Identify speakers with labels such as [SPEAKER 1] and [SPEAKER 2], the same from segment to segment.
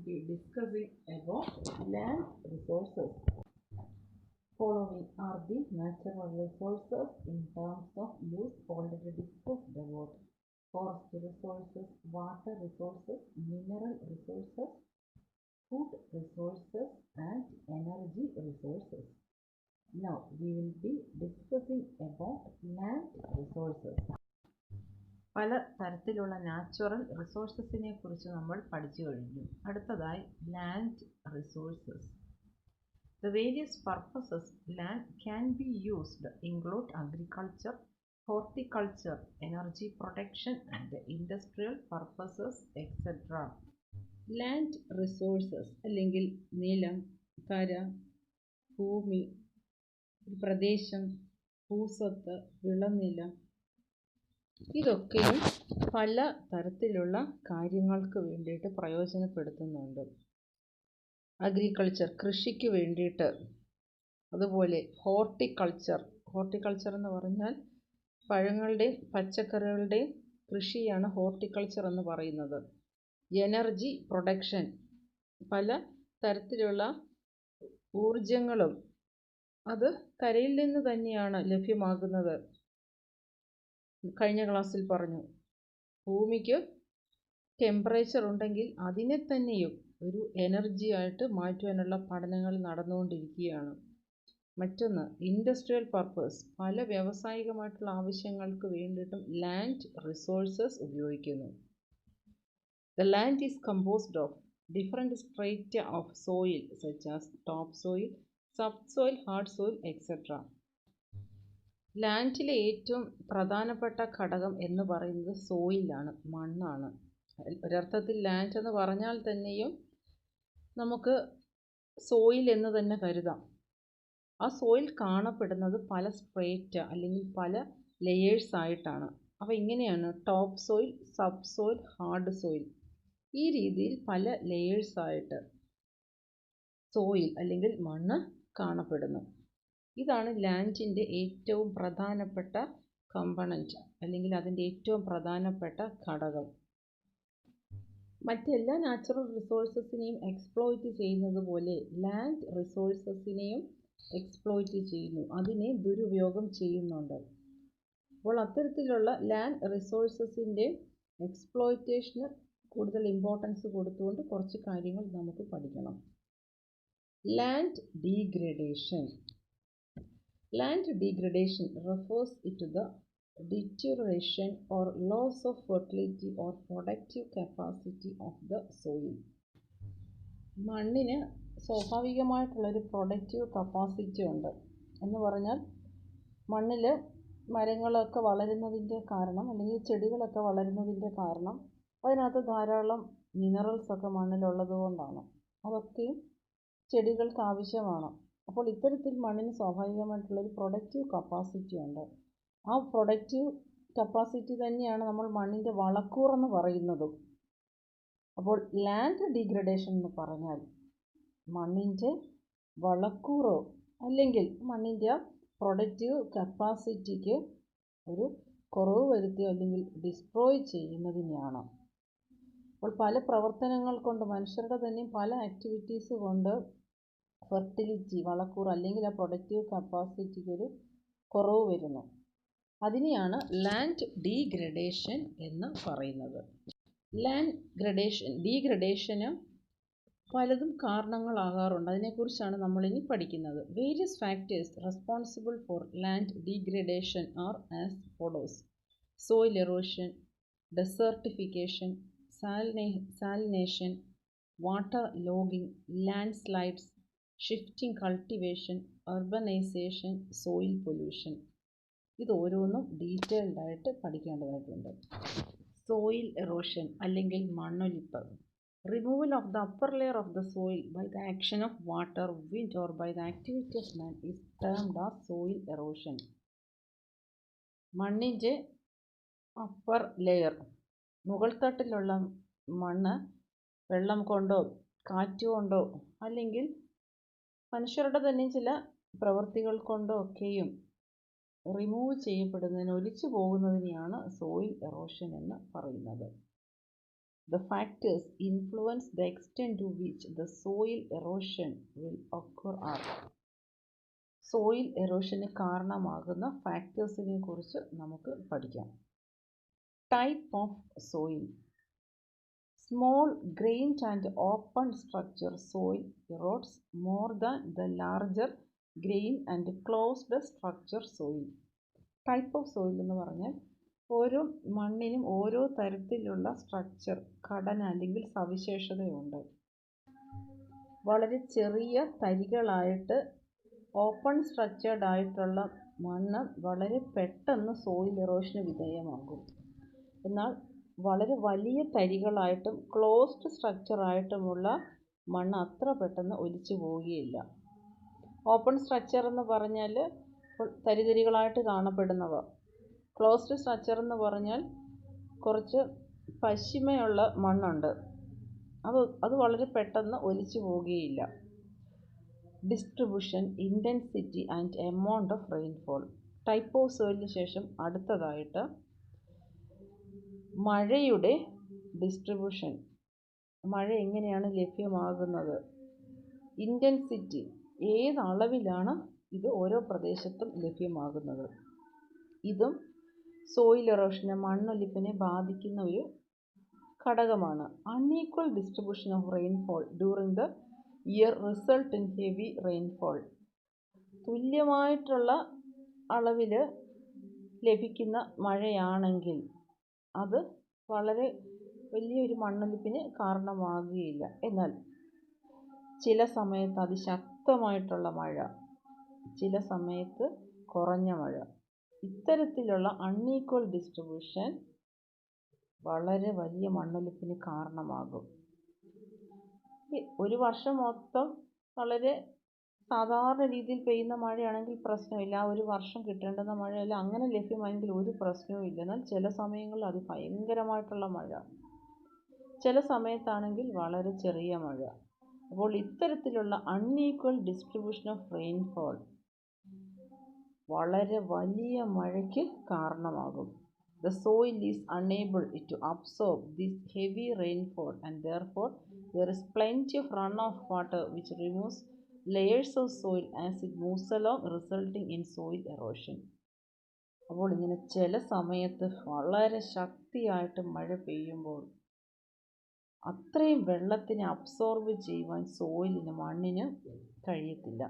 [SPEAKER 1] be discussing about land resources. Following are the natural resources in terms of use already discussed about forest resources, water resources, mineral resources, food resources and energy resources. Now we will be discussing about land resources. പല തരത്തിലുള്ള natural റിസോഴ്സസിനെ കുറിച്ച് നമ്മൾ പഠിച്ചു കഴിഞ്ഞു. അടുത്തതായി land resources. The various purposes land can be used include agriculture, horticulture, energy production and industrial purposes etc. Land resources അല്ലെങ്കിൽ നിലം, കര, ഭൂമി, പ്രദേശം, ഭൂസ്വത്ത്, വിളനിലം, ഇതൊക്കെയും പല തരത്തിലുള്ള കാര്യങ്ങൾക്ക് വേണ്ടിയിട്ട് പ്രയോജനപ്പെടുത്തുന്നുണ്ട്. അഗ്രികൾച്ചർ കൃഷിക്ക് വേണ്ടിയിട്ട്, അതുപോലെ ഹോർട്ടിക്കൾച്ചർ എന്ന് പറഞ്ഞാൽ പഴങ്ങളുടെയും പച്ചക്കറികളുടെയും കൃഷിയാണ് ഹോർട്ടിക്കൾച്ചർ എന്ന് പറയുന്നത്. എനർജി പ്രൊഡക്ഷൻ, പല തരത്തിലുള്ള ഊർജങ്ങളും അത് കരയിൽ നിന്ന് തന്നെയാണ് ലഭ്യമാകുന്നത്. കഴിഞ്ഞ ക്ലാസ്സിൽ പറഞ്ഞു, ഭൂമിക്ക് ടെമ്പറേച്ചർ ഉണ്ടെങ്കിൽ അതിനെ തന്നെയും ഒരു എനർജി ആയിട്ട് മാറ്റുവാനുള്ള പഠനങ്ങൾ നടന്നുകൊണ്ടിരിക്കുകയാണ്. മറ്റൊന്ന് ഇൻഡസ്ട്രിയൽ പർപ്പസ്, പല വ്യാവസായികമായിട്ടുള്ള ആവശ്യങ്ങൾക്ക് വേണ്ടിയിട്ടും ലാൻഡ് റിസോഴ്സസ് ഉപയോഗിക്കുന്നു. The land is composed of different strata of soil such as topsoil, subsoil, hard soil etc. ലാൻഡിലെ ഏറ്റവും പ്രധാനപ്പെട്ട ഘടകം എന്ന് പറയുന്നത് സോയിലാണ്, മണ്ണാണ്. ഒരർത്ഥത്തിൽ ലാൻഡ് എന്ന് പറഞ്ഞാൽ തന്നെയും നമുക്ക് സോയിൽ എന്ന് തന്നെ കരുതാം. ആ സോയിൽ കാണപ്പെടുന്നത് പല സ്ട്രേറ്റ അല്ലെങ്കിൽ പല ലെയേഴ്സ് ആയിട്ടാണ്. അവ ഇങ്ങനെയാണ്: top soil, sub soil, hard soil. ഈ രീതിയിൽ പല ലെയേഴ്സ് ആയിട്ട് സോയിൽ അല്ലെങ്കിൽ മണ്ണ് കാണപ്പെടുന്നു. ഇതാണ് ലാൻഡിൻ്റെ ഏറ്റവും പ്രധാനപ്പെട്ട കമ്പണൻറ്റ് അല്ലെങ്കിൽ അതിൻ്റെ ഏറ്റവും പ്രധാനപ്പെട്ട ഘടകം. മറ്റെല്ലാ നാച്ചുറൽ റിസോഴ്സസിനെയും എക്സ്പ്ലോയിറ്റ് ചെയ്യുന്നത് പോലെ ലാൻഡ് റിസോഴ്സസിനെയും എക്സ്പ്ലോയിറ്റ് ചെയ്യുന്നു, അതിനെ ദുരുപയോഗം ചെയ്യുന്നുണ്ട്. അപ്പോൾ അത്തരത്തിലുള്ള ലാൻഡ് റിസോഴ്സസിൻ്റെ എക്സ്പ്ലോയിറ്റേഷന് കൂടുതൽ ഇമ്പോർട്ടൻസ് കൊടുത്തുകൊണ്ട് കുറച്ച് കാര്യങ്ങൾ നമുക്ക് പഠിക്കണം. Land degradation. Land degradation refers to the deterioration or loss of fertility or productive capacity of the soil. മണ്ണിന് സ്വാഭാവികമായിട്ടുള്ളൊരു പ്രൊഡക്റ്റീവ് കപ്പാസിറ്റി ഉണ്ട് എന്ന് പറഞ്ഞാൽ മണ്ണിൽ മരങ്ങളൊക്കെ വളരുന്നതിൻ്റെ കാരണം അല്ലെങ്കിൽ ചെടികളൊക്കെ വളരുന്നതിൻ്റെ കാരണം അതിനകത്ത് ധാരാളം മിനറൽസൊക്കെ മണ്ണിലുള്ളത് കൊണ്ടാണ്. അതൊക്കെയും ചെടികൾക്ക് ആവശ്യമാണ്. അപ്പോൾ ഇത്തരത്തിൽ മണ്ണിന് സ്വാഭാവികമായിട്ടുള്ളൊരു പ്രൊഡക്റ്റീവ് കപ്പാസിറ്റി ഉണ്ട്. ആ പ്രൊഡക്റ്റീവ് കപ്പാസിറ്റി തന്നെയാണ് നമ്മൾ മണ്ണിൻ്റെ വളക്കൂറെന്ന് പറയുന്നതും. അപ്പോൾ ലാൻഡ് ഡീഗ്രഡേഷൻ എന്ന് പറഞ്ഞാൽ മണ്ണിൻ്റെ വളക്കൂറോ അല്ലെങ്കിൽ മണ്ണിൻ്റെ പ്രൊഡക്റ്റീവ് കപ്പാസിറ്റിക്ക് ഒരു കുറവ് വരുത്തിയോ അല്ലെങ്കിൽ ഡിസ്ട്രോയ് ചെയ്യുന്നതിനെയാണ്. അപ്പോൾ പല പ്രവർത്തനങ്ങൾ കൊണ്ട് മനുഷ്യരുടെ തന്നെ പല ആക്ടിവിറ്റീസ് കൊണ്ട് ഫെർട്ടിലിറ്റി വളക്കൂറ് അല്ലെങ്കിൽ ആ പ്രൊഡക്റ്റീവ് കപ്പാസിറ്റിക്ക് ഒരു കുറവ് വരുന്നു. അതിനെയാണ് ലാൻഡ് ഡീഗ്രഡേഷൻ എന്ന് പറയുന്നത്. ലാൻഡ് ഡീഗ്രഡേഷന് പലതും കാരണങ്ങളാകാറുണ്ട്. അതിനെക്കുറിച്ചാണ് നമ്മളിനി പഠിക്കുന്നത്. Various factors responsible for land degradation are as follows: soil erosion, desertification, salination, waterlogging, landslides, shifting cultivation, urbanisation, soil pollution. ഇത് ഓരോന്നും ഡീറ്റെയിൽഡ് ആയിട്ട് പഠിക്കേണ്ടതായിട്ടുണ്ട്. സോയിൽ എറോഷൻ അല്ലെങ്കിൽ മണ്ണൊലിപ്പ്. Removal of the upper layer of the soil by the action of water, wind or by the activity of man is termed as soil erosion. മണ്ണിൻ്റെ upper layer, മുകൾ തട്ടിലുള്ള മണ്ണ് വെള്ളം കൊണ്ടോ കാറ്റുകൊണ്ടോ അല്ലെങ്കിൽ മനുഷ്യരുടെ തന്നെ ചില പ്രവൃത്തികൾ കൊണ്ടോ ഒക്കെയും റിമൂവ് ചെയ്യപ്പെടുന്നതിന്, ഒലിച്ചു പോകുന്നതിനെയാണ് സോയിൽ എറോഷൻ എന്ന് പറയുന്നത്. The factors influence the extent to which the soil erosion will occur are. Soil എറോഷന് കാരണമാകുന്ന ഫാക്ടേഴ്സിനെ കുറിച്ച് നമുക്ക് പഠിക്കാം. Type of soil. Small grained and open structure soil erodes more than the larger grain and closed structure soil. Type of soil എന്ന് പറഞ്ഞാൽ ഓരോ മണ്ണിനും ഓരോ തരത്തിലുള്ള സ്ട്രക്ചർ, ഘടന അല്ലെങ്കിൽ സവിശേഷതയുണ്ട്. വളരെ ചെറിയ തരികളായിട്ട് ഓപ്പൺ സ്ട്രക്ചേർഡ് ആയിട്ടുള്ള മണ്ണ് വളരെ പെട്ടെന്ന് സോയിൽ എറോഷന് വിധേയമാകും. എന്നാൽ വളരെ വലിയ തരികളായിട്ടും ക്ലോസ്ഡ് സ്ട്രക്ചറായിട്ടുമുള്ള മണ്ണ് അത്ര പെട്ടെന്ന് ഒലിച്ചു പോവുകയില്ല. ഓപ്പൺ സ്ട്രക്ചർ എന്ന് പറഞ്ഞാൽ തരിതരികളായിട്ട് കാണപ്പെടുന്നവ. ക്ലോസ്ഡ് സ്ട്രക്ചർ എന്ന് പറഞ്ഞാൽ കുറച്ച് പശിമയുള്ള മണ്ണുണ്ട്, അത് വളരെ പെട്ടെന്ന് ഒലിച്ചു പോവുകയില്ല. Distribution, intensity and amount of rainfall. Type of സോയിലിന് ശേഷം അടുത്തതായിട്ട് മഴയുടെ ഡിസ്ട്രിബ്യൂഷൻ, മഴ എങ്ങനെയാണ് ലഭ്യമാകുന്നത്. ഇൻറ്റൻസിറ്റി, ഏതളവിലാണ് ഇത് ഓരോ പ്രദേശത്തും ലഭ്യമാകുന്നത്. ഇതും സോയിൽ എറോഷനെ, മണ്ണൊലിപ്പിനെ ബാധിക്കുന്ന ഒരു ഘടകമാണ്. Unequal distribution of rainfall during the year result in heavy rainfall. തുല്യമായിട്ടുള്ള അളവിൽ ലഭിക്കുന്ന മഴയാണെങ്കിൽ അത് വളരെ വലിയൊരു മണ്ണൊലിപ്പിന് കാരണമാകുകയില്ല. എന്നാൽ ചില സമയത്ത് അതിശക്തമായിട്ടുള്ള മഴ, ചില സമയത്ത് കുറഞ്ഞ മഴ, ഇത്തരത്തിലുള്ള അൺഈക്വൽ ഡിസ്ട്രിബ്യൂഷൻ വളരെ വലിയ മണ്ണൊലിപ്പിന് കാരണമാകും. ഒരു വർഷം മൊത്തം വളരെ സാധാരണ രീതിയിൽ പെയ്യുന്ന മഴയാണെങ്കിൽ പ്രശ്നമില്ല, ആ ഒരു വർഷം കിട്ടേണ്ടുന്ന മഴയല്ല അങ്ങനെ ലഭ്യമായെങ്കിൽ ഒരു പ്രശ്നവും ഇല്ല. എന്നാൽ ചില സമയങ്ങളിൽ അതിഭയങ്കരമായിട്ടുള്ള മഴ, ചില സമയത്താണെങ്കിൽ വളരെ ചെറിയ മഴ. അപ്പോൾ ഇത്തരത്തിലുള്ള അൺഈക്വൽ ഡിസ്ട്രിബ്യൂഷൻ ഓഫ് റെയിൻഫോൾ വളരെ വലിയ മഴയ്ക്ക് കാരണമാകും. The soil is unable to absorb this heavy rainfall and therefore there is plenty of runoff water which removes layers of soil as it moves along, resulting in soil erosion. അപ്പോൾ ഇങ്ങനെ ചില സമയത്ത് വളരെ ശക്തിയായിട്ട് മഴ പെയ്യുമ്പോൾ അത്രയും വെള്ളത്തിനെ അബ്സോർബ് ചെയ്യുവാൻ സോയിലിന്, മണ്ണിന് കഴിയത്തില്ല.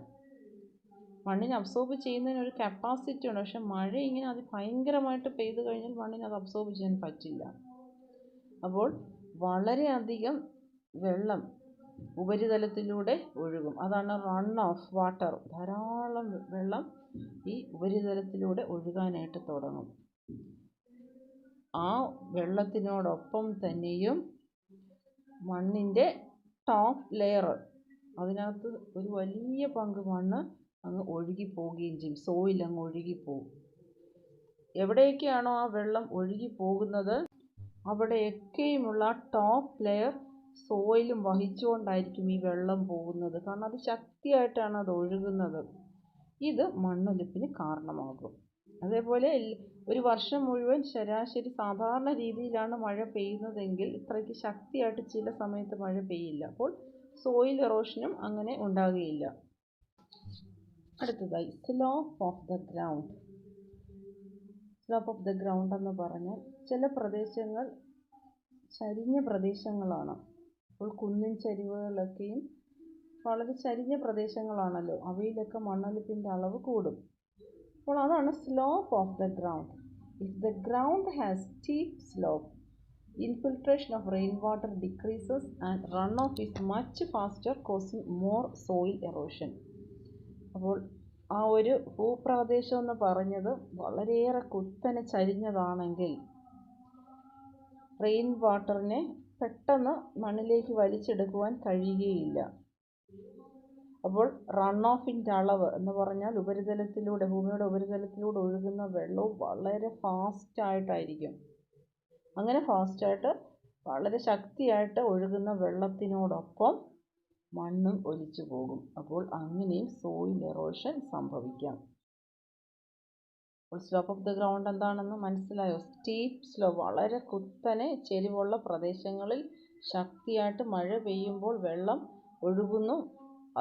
[SPEAKER 1] മണ്ണിന് അബ്സോർബ് ചെയ്യുന്നതിനൊരു കപ്പാസിറ്റി ഉണ്ട്, പക്ഷെ മഴ ഇങ്ങനെ അതിഭയങ്കരമായിട്ട് പെയ്തു കഴിഞ്ഞാൽ മണ്ണിന് അത് അബ്സോർബ് ചെയ്യാൻ പറ്റില്ല. അപ്പോൾ വളരെയധികം വെള്ളം ഉപരിതലത്തിലൂടെ ഒഴുകും. അതാണ് റൺ ഓഫ് വാട്ടർ. ധാരാളം വെള്ളം ഈ ഉപരിതലത്തിലൂടെ ഒഴുകാനായിട്ട് തുടങ്ങും. ആ വെള്ളത്തിനോടൊപ്പം തന്നെയും മണ്ണിൻ്റെ ടോപ്പ് ലെയർ, അതിനകത്ത് ഒരു വലിയ പങ്ക് മണ്ണ് അങ്ങ് ഒഴുകിപ്പോവുകയും ചെയ്യും. സോയിൽ അങ്ങ് ഒഴുകിപ്പോവും. എവിടെയൊക്കെയാണോ ആ വെള്ളം ഒഴുകി പോകുന്നത് അവിടെയൊക്കെയുമുള്ള ടോപ്പ് ലെയർ സോയിലും വഹിച്ചുകൊണ്ടായിരിക്കും ഈ വെള്ളം പോകുന്നത്. കാരണം അത് ശക്തിയായിട്ടാണ് അത് ഒഴുകുന്നത്. ഇത് മണ്ണൊലിപ്പിന് കാരണമാകും. അതേപോലെ ഒരു വർഷം മുഴുവൻ ശരാശരി സാധാരണ രീതിയിലാണ് മഴ പെയ്യുന്നതെങ്കിൽ ഇത്രയ്ക്ക് ശക്തിയായിട്ട് ചില സമയത്ത് മഴ പെയ്യില്ല. അപ്പോൾ സോയിൽ എറോഷനും അങ്ങനെ ഉണ്ടാകുകയില്ല. അടുത്തതായി slope of the ground. Slope of the ground എന്ന് പറഞ്ഞാൽ ചില പ്രദേശങ്ങൾ ചരിഞ്ഞ പ്രദേശങ്ങളാണ്. അപ്പോൾ കുന്നിൻ ചരിവുകളൊക്കെയും വളരെ ചരിഞ്ഞ പ്രദേശങ്ങളാണല്ലോ, അവയിലൊക്കെ മണ്ണൊലിപ്പിൻ്റെ അളവ് കൂടും. അപ്പോൾ അതാണ് slope of the ground. If the ground has steep slope, infiltration of rainwater decreases and runoff is much faster, causing more soil erosion. അപ്പോൾ ആ ഒരു ഭൂപ്രദേശം എന്ന് പറഞ്ഞത് വളരെയേറെ കുത്തനെ ചരിഞ്ഞതാണെങ്കിൽ റെയിൻ വാട്ടറിനെ പെട്ടെന്ന് മണ്ണിലേക്ക് വലിച്ചെടുക്കുവാൻ കഴിയുകയില്ല. അപ്പോൾ റൺ ഓഫിൻ്റെ അളവ് എന്ന് പറഞ്ഞാൽ ഉപരിതലത്തിലൂടെ, ഭൂമിയുടെ ഉപരിതലത്തിലൂടെ ഒഴുകുന്ന വെള്ളവും വളരെ ഫാസ്റ്റായിട്ടായിരിക്കും. അങ്ങനെ ഫാസ്റ്റായിട്ട് വളരെ ശക്തിയായിട്ട് ഒഴുകുന്ന വെള്ളത്തിനോടൊപ്പം മണ്ണും ഒലിച്ചു പോകും. അപ്പോൾ അങ്ങനെയും സോയിൽ എറോഷൻ സംഭവിക്കാം. അപ്പോൾ സ്ലോപ്പ് ഓഫ് ദ ഗ്രൗണ്ട് എന്താണെന്ന് മനസ്സിലായോ? സ്റ്റീപ്പ് സ്ലോപ്പ്, വളരെ കുത്തനെ ചെരിവുള്ള പ്രദേശങ്ങളിൽ ശക്തിയായിട്ട് മഴ പെയ്യുമ്പോൾ വെള്ളം ഒഴുകുന്നു,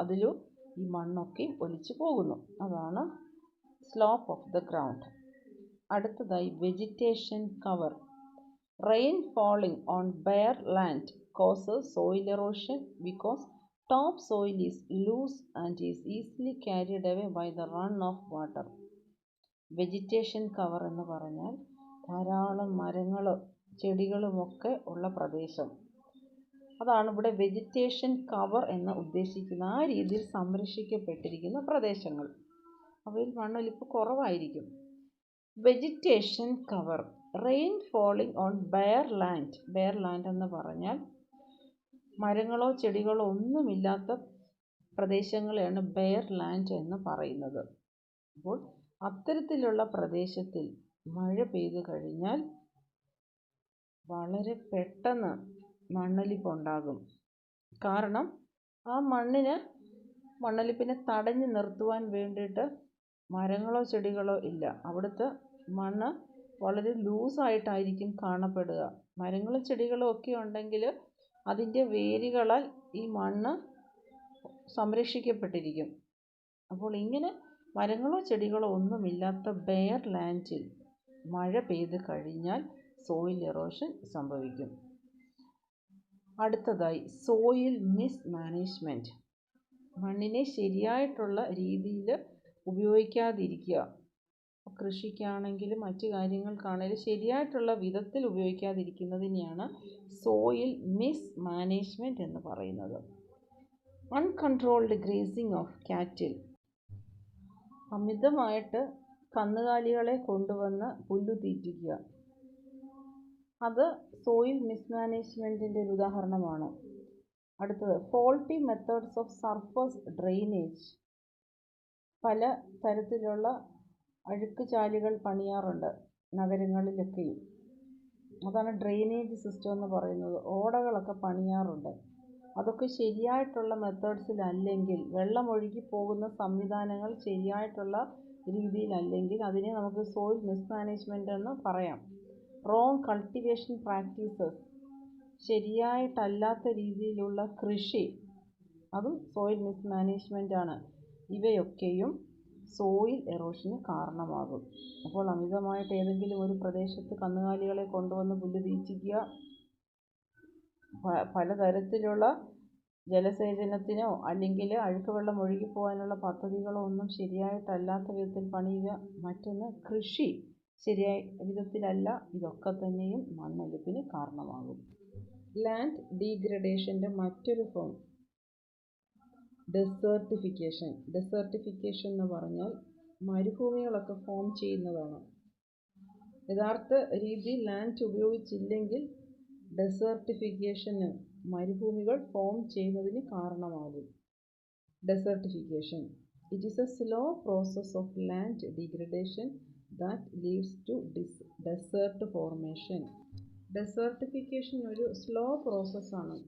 [SPEAKER 1] അതിലും ഈ മണ്ണൊക്കെ ഒലിച്ചു പോകുന്നു. അതാണ് സ്ലോപ്പ് ഓഫ് ദ ഗ്രൗണ്ട്. അടുത്തതായി vegetation cover. Rain falling on bare land causes soil erosion because top soil is loose and is easily carried away by the run of water. Vegetation cover എന്ന് പറഞ്ഞാൽ ധാരാളം മരങ്ങളും ചെടികളുമൊക്കെ ഉള്ള പ്രദേശം. അതാണ് ഇവിടെ vegetation cover എന്ന് ഉദ്ദേശിക്കുന്ന. ആ രീതിയിൽ സംരക്ഷിക്കപ്പെട്ടിരിക്കുന്ന പ്രദേശങ്ങൾ, അവയിൽ മണ്ണൊലിപ്പ് കുറവായിരിക്കും. Vegetation cover. Rain falling on bare land. Bare land എന്ന് പറഞ്ഞാൽ മരങ്ങളോ ചെടികളോ ഒന്നുമില്ലാത്ത പ്രദേശങ്ങളെയാണ് ബെയർ ലാൻഡ് എന്ന് പറയുന്നത്. അപ്പോൾ അത്തരത്തിലുള്ള പ്രദേശത്തിൽ മഴ പെയ്തു കഴിഞ്ഞാൽ വളരെ പെട്ടെന്ന് മണ്ണൊലിപ്പുണ്ടാകും. കാരണം ആ മണ്ണൊലിപ്പിനെ തടഞ്ഞു നിർത്തുവാൻ വേണ്ടിയിട്ട് മരങ്ങളോ ചെടികളോ ഇല്ല. അവിടുത്തെ മണ്ണ് വളരെ ലൂസായിട്ടായിരിക്കും കാണപ്പെടുക. മരങ്ങളും ചെടികളും ഒക്കെ ഉണ്ടെങ്കിൽ അതിൻ്റെ വേരുകളാൽ ഈ മണ്ണ് സംരക്ഷിക്കപ്പെട്ടിരിക്കും. അപ്പോൾ ഇങ്ങനെ മരങ്ങളോ ചെടികളോ ഒന്നുമില്ലാത്ത ബെയർ ലാൻഡിൽ മഴ പെയ്ത് കഴിഞ്ഞാൽ സോയിൽ എറോഷൻ സംഭവിക്കും. അടുത്തതായി സോയിൽ മിസ്മാനേജ്മെൻറ്റ്. മണ്ണിനെ ശരിയായിട്ടുള്ള രീതിയിൽ ഉപയോഗിക്കാതിരിക്കുക. കൃഷിക്കാണെങ്കിലും മറ്റു കാര്യങ്ങൾക്കാണെങ്കിലും ശരിയായിട്ടുള്ള വിധത്തിൽ ഉപയോഗിക്കാതിരിക്കുന്നതിനെയാണ് സോയിൽ മിസ്മാനേജ്മെൻറ്റ് എന്ന് പറയുന്നത്. അൺകൺട്രോൾഡ് ഗ്രേസിംഗ് ഓഫ് കാറ്റിൽ. അമിതമായിട്ട് കന്നുകാലികളെ കൊണ്ടുവന്ന് പുല്ലു തീറ്റിക്കുക, അത് സോയിൽ മിസ്മാനേജ്മെൻറ്റിൻ്റെ ഒരു ഉദാഹരണമാണ്. അടുത്തത് faulty methods of surface drainage. പല തരത്തിലുള്ള അഴുക്ക് ചാലുകൾ പണിയാറുണ്ട് നഗരങ്ങളിലൊക്കെയും. അതാണ് ഡ്രെയിനേജ് സിസ്റ്റം എന്ന് പറയുന്നത്. ഓടകളൊക്കെ പണിയാറുണ്ട്. അതൊക്കെ ശരിയായിട്ടുള്ള മെത്തേഡ്സിലല്ലെങ്കിൽ, വെള്ളം ഒഴുകി പോകുന്ന സംവിധാനങ്ങൾ ശരിയായിട്ടുള്ള രീതിയിലല്ലെങ്കിൽ അതിനെ നമുക്ക് സോയിൽ മിസ്മാനേജ്മെൻറ്റ് എന്ന് പറയാം. Wrong cultivation practices. ശരിയായിട്ടല്ലാത്ത രീതിയിലുള്ള കൃഷി, അതും സോയിൽ മിസ്മാനേജ്മെൻ്റ് ആണ്. ഇവയൊക്കെയും സോയിൽ എറോഷന് കാരണമാകും. അപ്പോൾ അമിതമായിട്ട് ഏതെങ്കിലും ഒരു പ്രദേശത്ത് കന്നുകാലികളെ കൊണ്ടുവന്ന് പുല്ല് തീറ്റിക്കുക, പലതരത്തിലുള്ള ജലസേചനത്തിനോ അല്ലെങ്കിൽ അഴുക്ക് വെള്ളം ഒഴുകിപ്പോകാനുള്ള പദ്ധതികളോ ഒന്നും ശരിയായിട്ടല്ലാത്ത വിധത്തിൽ പണിയുക. മറ്റൊന്ന് കൃഷി ശരിയായ വിധത്തിലല്ല. ഇതൊക്കെ തന്നെയും മണ്ണൊലിപ്പിന് കാരണമാകും. ലാൻഡ് ഡീഗ്രഡേഷൻ്റെ മറ്റൊരു ഫോം ഡെസേർട്ടിഫിക്കേഷൻ. ഡെസേർട്ടിഫിക്കേഷൻ എന്ന് പറഞ്ഞാൽ മരുഭൂമികളൊക്കെ ഫോം ചെയ്യുന്നതാണ്. യഥാർത്ഥ രീതിയിൽ ലാൻഡ് ഉപയോഗിച്ചില്ലെങ്കിൽ ഡെസേർട്ടിഫിക്കേഷന്, മരുഭൂമികൾ ഫോം ചെയ്യുന്നതിന് കാരണമാകും. Desertification. It is a slow process of land degradation that leads to desert formation. Desertification ഒരു സ്ലോ പ്രോസസ്സാണ്.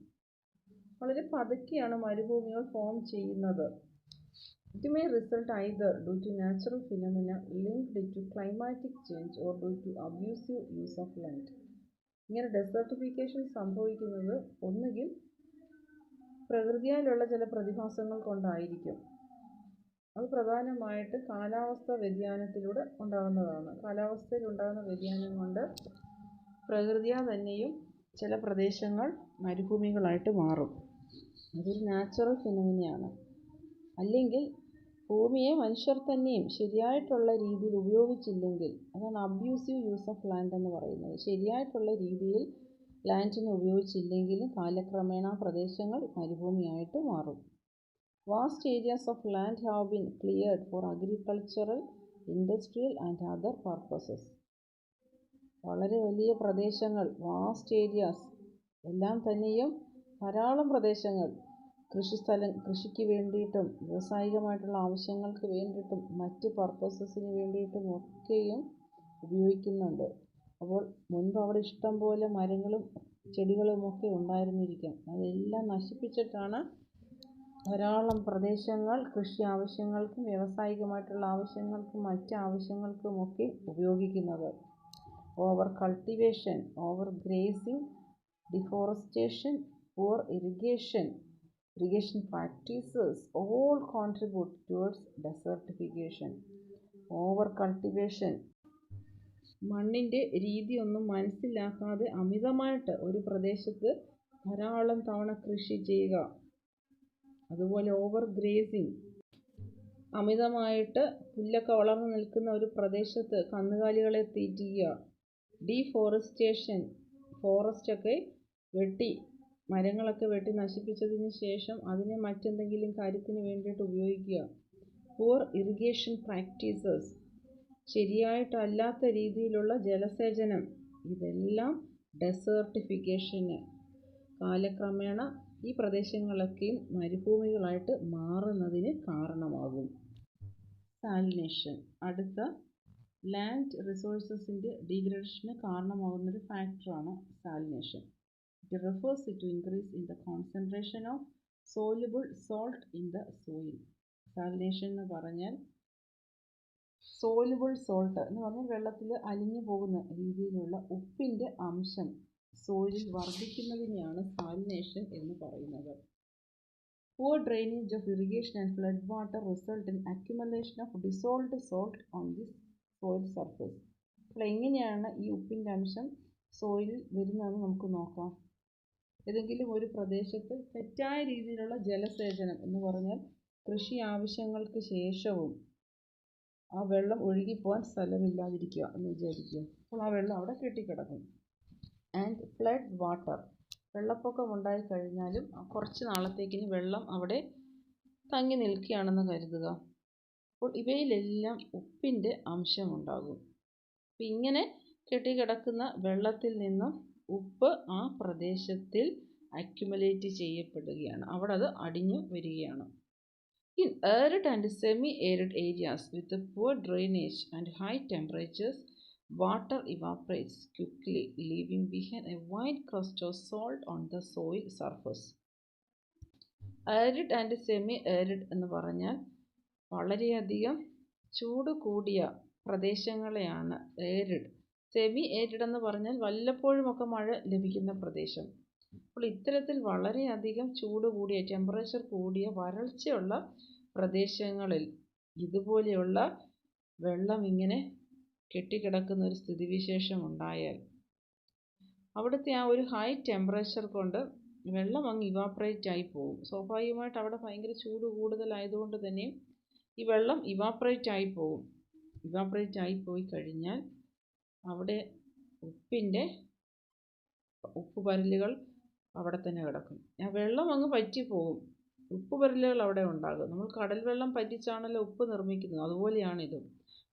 [SPEAKER 1] വളരെ പതുക്കെയാണ് മരുഭൂമികൾ ഫോം ചെയ്യുന്നത്. It may result either due to natural phenomena linked to climatic change or due to abusive use of land. ഇങ്ങനെ desertification സംഭവിക്കുന്നത് ഒന്നുകിൽ പ്രകൃതിയാലുള്ള ചില പ്രതിഭാസങ്ങൾ കൊണ്ടായിരിക്കും. അത് പ്രധാനമായിട്ട് കാലാവസ്ഥാ വ്യതിയാനത്തിലൂടെ ഉണ്ടാകുന്നതാണ്. കാലാവസ്ഥയിൽ ഉണ്ടാകുന്ന വ്യതിയാനം കൊണ്ട് പ്രകൃതിയാ തന്നെയും ചില പ്രദേശങ്ങൾ മരുഭൂമികളായിട്ട് മാറും. അതൊരു നാച്ചുറൽ ഫിനോമിനയാണ്. അല്ലെങ്കിൽ ഭൂമിയെ മനുഷ്യർ തന്നെയും ശരിയായിട്ടുള്ള രീതിയിൽ ഉപയോഗിച്ചില്ലെങ്കിൽ, അതാണ് അബ്യൂസീവ് യൂസ് ഓഫ് ലാൻഡ് എന്ന് പറയുന്നത്. ശരിയായിട്ടുള്ള രീതിയിൽ ലാൻഡിനെ ഉപയോഗിച്ചില്ലെങ്കിലും കാലക്രമേണ പ്രദേശങ്ങൾ മരുഭൂമിയായിട്ട് മാറും. Vast areas of land have been cleared for agricultural, industrial and other purposes. വളരെ വലിയ പ്രദേശങ്ങൾ, വാസ്റ്റ് ഏരിയാസ് എല്ലാം തന്നെയും ധാരാളം പ്രദേശങ്ങൾ കൃഷിക്ക് വേണ്ടിയിട്ടും വ്യാവസായികമായിട്ടുള്ള ആവശ്യങ്ങൾക്ക് വേണ്ടിയിട്ടും മറ്റ് പർപ്പസസിന് വേണ്ടിയിട്ടും ഒക്കെയും ഉപയോഗിക്കുന്നുണ്ട്. അപ്പോൾ മുൻപ് അവിടെ ഇഷ്ടം പോലെ മരങ്ങളും ചെടികളുമൊക്കെ ഉണ്ടായിരുന്നിരിക്കാം. അതെല്ലാം നശിപ്പിച്ചിട്ടാണ് ധാരാളം പ്രദേശങ്ങൾ കൃഷി ആവശ്യങ്ങൾക്കും വ്യാവസായികമായിട്ടുള്ള ആവശ്യങ്ങൾക്കും മറ്റ് ആവശ്യങ്ങൾക്കുമൊക്കെ ഉപയോഗിക്കുന്നത്. Over cultivation, over grazing, deforestation, poor irrigation practices all contribute towards desertification. Over cultivation, മണ്ണിൻ്റെ രീതിയൊന്നും മനസ്സിലാക്കാതെ അമിതമായിട്ട് ഒരു പ്രദേശത്ത് ധാരാളം തവണ കൃഷി ചെയ്യുക. അതുപോലെ ഓവർ ഗ്രേസിംഗ്, അമിതമായിട്ട് പുല്ലൊക്കെ വളർന്നു നിൽക്കുന്ന ഒരു പ്രദേശത്ത് കന്നുകാലികളെ തീറ്റിക്കുക. ഡീഫോറസ്റ്റേഷൻ, ഫോറസ്റ്റൊക്കെ മരങ്ങളൊക്കെ വെട്ടി നശിപ്പിച്ചതിന് ശേഷം അതിനെ മറ്റെന്തെങ്കിലും കാര്യത്തിന് വേണ്ടിയിട്ട് ഉപയോഗിക്കുക. പുവർ ഇറിഗേഷൻ പ്രാക്ടീസസ്, ശരിയായിട്ടല്ലാത്ത രീതിയിലുള്ള ജലസേചനം, ഇതെല്ലാം ഡെസേർട്ടിഫിക്കേഷന് കാലക്രമേണ ഈ പ്രദേശങ്ങളൊക്കെയും മരുഭൂമികളായിട്ട് മാറുന്നതിന് കാരണമാകും. സാലിനേഷൻ, അടുത്ത ലാൻഡ് റിസോഴ്സസിൻ്റെ ഡീഗ്രഡേഷന് കാരണമാകുന്നൊരു ഫാക്ടറാണ് സാലിനേഷൻ. It refers to increase in the concentration of soluble salt in the soil. സാലിനേഷൻ എന്ന് പറഞ്ഞാൽ സോലുബിൾ സോൾട്ട് എന്ന് പറഞ്ഞാൽ വെള്ളത്തിൽ അലിഞ്ഞു പോകുന്ന രീതിയിലുള്ള ഉപ്പിൻ്റെ അംശം സോയിലിൽ വർദ്ധിക്കുന്നതിനെയാണ് സാലിനേഷൻ എന്ന് പറയുന്നത്. Poor drainage of irrigation and flood water result in accumulation of dissolved salt on the soil surface. അപ്പോൾ എങ്ങനെയാണ് ഈ ഉപ്പിൻ്റെ അംശം സോയിലിൽ വരുന്നതെന്ന് നമുക്ക് നോക്കാം. ഏതെങ്കിലും ഒരു പ്രദേശത്ത് തെറ്റായ രീതിയിലുള്ള ജലസേചനം എന്ന് പറഞ്ഞാൽ കൃഷി ആവശ്യങ്ങൾക്ക് ശേഷവും ആ വെള്ളം ഒഴുകിപ്പോകാൻ സ്ഥലമില്ലാതിരിക്കുക എന്ന് വിചാരിക്കുക. അപ്പോൾ ആ വെള്ളം അവിടെ കെട്ടിക്കിടക്കും. ആൻഡ് ഫ്ലഡ് വാട്ടർ, വെള്ളപ്പൊക്കം ഉണ്ടായിക്കഴിഞ്ഞാലും കുറച്ച് നാളത്തേക്കിന് വെള്ളം അവിടെ തങ്ങി നിൽക്കുകയാണെന്ന് കരുതുക. അപ്പോൾ ഇവയിലെല്ലാം ഉപ്പിൻ്റെ അംശമുണ്ടാകും. അപ്പം ഇങ്ങനെ കെട്ടിക്കിടക്കുന്ന വെള്ളത്തിൽ നിന്നും ഉപ്പ് ആ പ്രദേശത്തിൽ അക്യുമുലേറ്റ് ചെയ്യപ്പെടുകയാണ്, അവിടെ അത് അടിഞ്ഞു വരികയാണ്. In arid and semi-arid areas with poor drainage and high temperatures, water evaporates quickly, leaving behind a white crust of salt on the soil surface. arid and semi-arid എന്ന് പറഞ്ഞാൽ വളരെയധികം ചൂട് കൂടിയ പ്രദേശങ്ങളെയാണ് arid. സെമി ഏരിഡ് എന്ന് പറഞ്ഞാൽ വല്ലപ്പോഴുമൊക്കെ മഴ ലഭിക്കുന്ന പ്രദേശം. അപ്പോൾ ഇത്തരത്തിൽ വളരെയധികം ചൂട് കൂടിയ ടെമ്പറേച്ചർ കൂടിയ വരൾച്ചയുള്ള പ്രദേശങ്ങളിൽ ഇതുപോലെയുള്ള വെള്ളം ഇങ്ങനെ കെട്ടിക്കിടക്കുന്ന ഒരു സ്ഥിതിവിശേഷം ഉണ്ടായാൽ അവിടുത്തെ ആ ഒരു ഹൈ ടെമ്പറേച്ചർ കൊണ്ട് വെള്ളം അങ്ങ് ഇവാപ്പറേറ്റ് ആയി പോകും. സ്വാഭാവികമായിട്ട് അവിടെ ഭയങ്കര ചൂട് കൂടുതലായതുകൊണ്ട് തന്നെ ഈ വെള്ളം ഇവാപ്പറേറ്റ് ആയി പോകും. ഇവാപ്പറേറ്റ് ആയി പോയി കഴിഞ്ഞാൽ അവിടെ ഉപ്പുപരലുകൾ അവിടെ തന്നെ കിടക്കും. ആ വെള്ളം അങ്ങ് പറ്റിപ്പോകും, ഉപ്പുപരലുകൾ അവിടെ ഉണ്ടാകും. നമ്മൾ കടൽ വെള്ളം പറ്റിച്ചാണല്ലോ ഉപ്പ് നിർമ്മിക്കുന്നത്, അതുപോലെയാണിതും.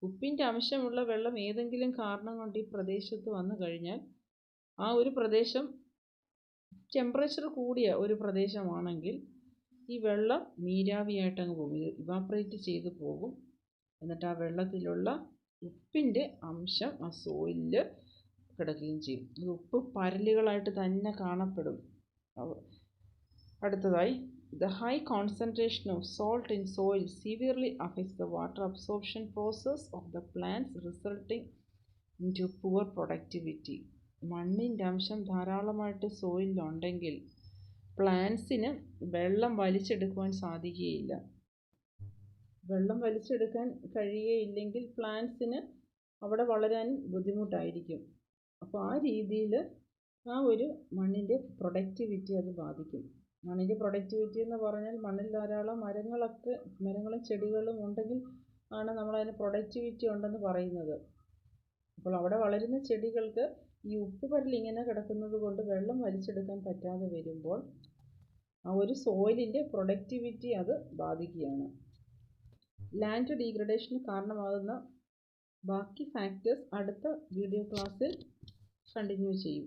[SPEAKER 1] ഉപ്പിൻ്റെ അംശമുള്ള വെള്ളം ഏതെങ്കിലും കാരണം കൊണ്ട് ഈ പ്രദേശത്ത് വന്നു കഴിഞ്ഞാൽ ആ ഒരു പ്രദേശം ടെമ്പറേച്ചർ കൂടിയ ഒരു പ്രദേശമാണെങ്കിൽ ഈ വെള്ളം നീരാവിയായിട്ടങ്ങ് പോകും, ഇവാപ്പറേറ്റ് ചെയ്ത് പോകും. എന്നിട്ട് ആ വെള്ളത്തിലുള്ള ഉപ്പിൻ്റെ അംശം ആ സോയിലിൽ കിടക്കുകയും ചെയ്യും. അത് ഉപ്പ് പരലുകളായിട്ട് തന്നെ കാണപ്പെടും. അടുത്തതായി, the high concentration of salt in soil severely affects the water absorption process of the plants, resulting into poor productivity. മണ്ണിൻ്റെ അംശം ധാരാളമായിട്ട് സോയിലുണ്ടെങ്കിൽ പ്ലാന്റ്സിന് വെള്ളം വലിച്ചെടുക്കുവാൻ സാധിക്കുകയില്ല. വെള്ളം വലിച്ചെടുക്കാൻ കഴിയുകയില്ലെങ്കിൽ പ്ലാന്റ്സിന് അവിടെ വളരാൻ ബുദ്ധിമുട്ടായിരിക്കും. അപ്പോൾ ആ രീതിയിൽ ആ ഒരു മണ്ണിൻ്റെ പ്രൊഡക്റ്റിവിറ്റി അത് ബാധിക്കും. മണ്ണിൻ്റെ പ്രൊഡക്റ്റിവിറ്റി എന്ന് പറഞ്ഞാൽ മണ്ണിൽ ധാരാളം മരങ്ങളും ചെടികളും ഉണ്ടെങ്കിൽ ആണ് നമ്മളതിന് പ്രൊഡക്റ്റിവിറ്റി ഉണ്ടെന്ന് പറയുന്നത്. അപ്പോൾ അവിടെ വളരുന്ന ചെടികൾക്ക് ഈ ഉപ്പുപരൽ ഇങ്ങനെ കിടക്കുന്നത് കൊണ്ട് വെള്ളം വലിച്ചെടുക്കാൻ പറ്റാതെ വരുമ്പോൾ ആ ഒരു സോയിലിൻ്റെ പ്രൊഡക്റ്റിവിറ്റി അത് ബാധിക്കുകയാണ്. ലാൻഡ് ഡീഗ്രഡേഷന് കാരണമാകുന്ന ബാക്കി ഫാക്ടേഴ്സ് അടുത്ത വീഡിയോ ക്ലാസ്സിൽ കണ്ടിന്യൂ ചെയ്യും.